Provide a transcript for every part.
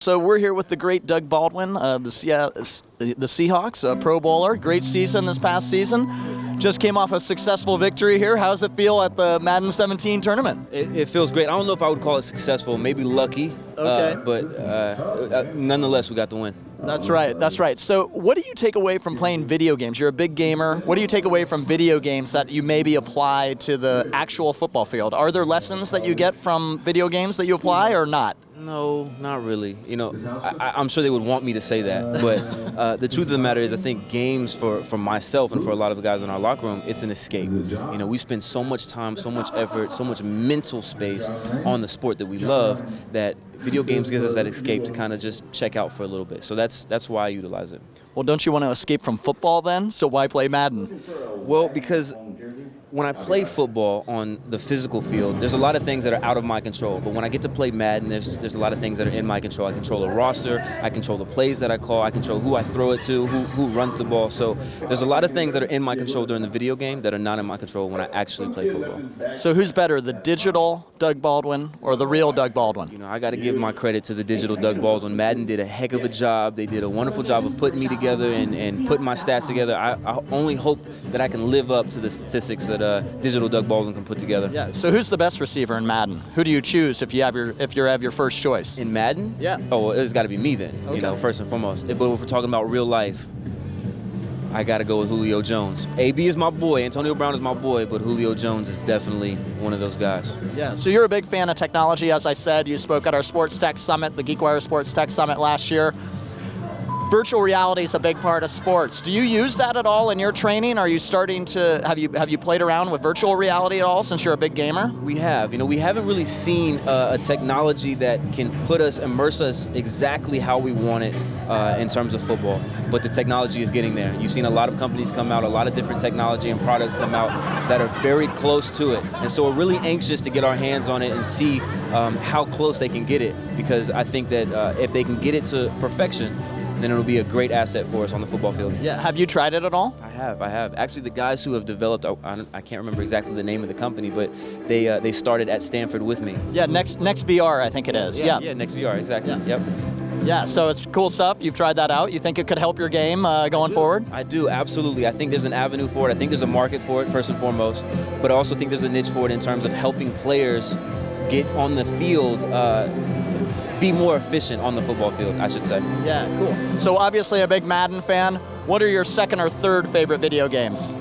So we're here with the great Doug Baldwin, the Seahawks, a Pro Bowler. Great season this past season. Just came off a successful victory here. How does it feel at the Madden 17 tournament? It feels great. I don't know if I would call it successful, maybe lucky, but nonetheless, we got the win. That's right, that's right. So what do you take away from playing video games? You're a big gamer. What do you take away from video games that you maybe apply to the actual football field? Are there lessons that you get from video games that you apply or not? No, not really. You know, I'm sure they would want me to say that, but the truth of the matter is I think games for myself and for a lot of the guys in our locker room, it's an escape. You know, we spend so much time, so much effort, so much mental space on the sport that we love that video games gives us that escape to kind of just check out for a little bit. So that's why I utilize it. Well, don't you want to escape from football then? So why play Madden? Well, because when I play football on the physical field, there's a lot of things that are out of my control. But when I get to play Madden, there's a lot of things that are in my control. I control a roster, I control the plays that I call, I control who I throw it to, who runs the ball. So there's a lot of things that are in my control during the video game that are not in my control when I actually play football. So who's better, the digital Doug Baldwin or the real Doug Baldwin? You know, I got to give my credit to the digital Doug Baldwin. Madden did a heck of a job. They did a wonderful job of putting me together and putting my stats together. I only hope that I can live up to the statistics that digital Doug Baldwin can put together. Yeah. So who's the best receiver in Madden? Who do you choose if you have your first choice? In Madden? Yeah. Oh, well, it's got to be me then. Okay. You know, first and foremost. But if we're talking about real life, I got to go with Julio Jones. AB is my boy, Antonio Brown is my boy, but Julio Jones is definitely one of those guys. Yeah, so you're a big fan of technology. As I said, you spoke at our Sports Tech Summit, the GeekWire Sports Tech Summit last year. Virtual reality is a big part of sports. Do you use that at all in your training? Are you starting to, have you played around with virtual reality at all since you're a big gamer? We have. You know, we haven't really seen a technology that can immerse us exactly how we want it in terms of football. But the technology is getting there. You've seen a lot of companies come out, a lot of different technology and products come out that are very close to it. And so we're really anxious to get our hands on it and see how close they can get it. Because I think that if they can get it to perfection, then it'll be a great asset for us on the football field. Yeah, have you tried it at all? I have. Actually, the guys who have developed, I can't remember exactly the name of the company, but they started at Stanford with me. Yeah, next VR, I think it is. Yeah, Next VR, exactly. Yeah. Yep. Yeah, so it's cool stuff. You've tried that out. You think it could help your game going forward? I do, absolutely. I think there's an avenue for it. I think there's a market for it, first and foremost. But I also think there's a niche for it in terms of helping players get on the field, be more efficient on the football field, I should say. Yeah, cool. So obviously a big Madden fan. What are your second or third favorite video games?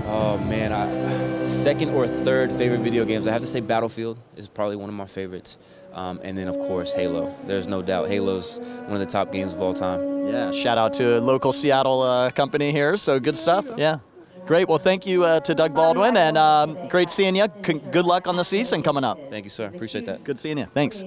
Oh man, second or third favorite video games. I have to say Battlefield is probably one of my favorites. And then of course Halo. There's no doubt Halo's one of the top games of all time. Yeah, shout out to a local Seattle company here, so good stuff. Yeah. Great, well thank you to Doug Baldwin, and great seeing you. Good luck on the season coming up. Thank you, sir. Appreciate that. Good seeing you, thanks.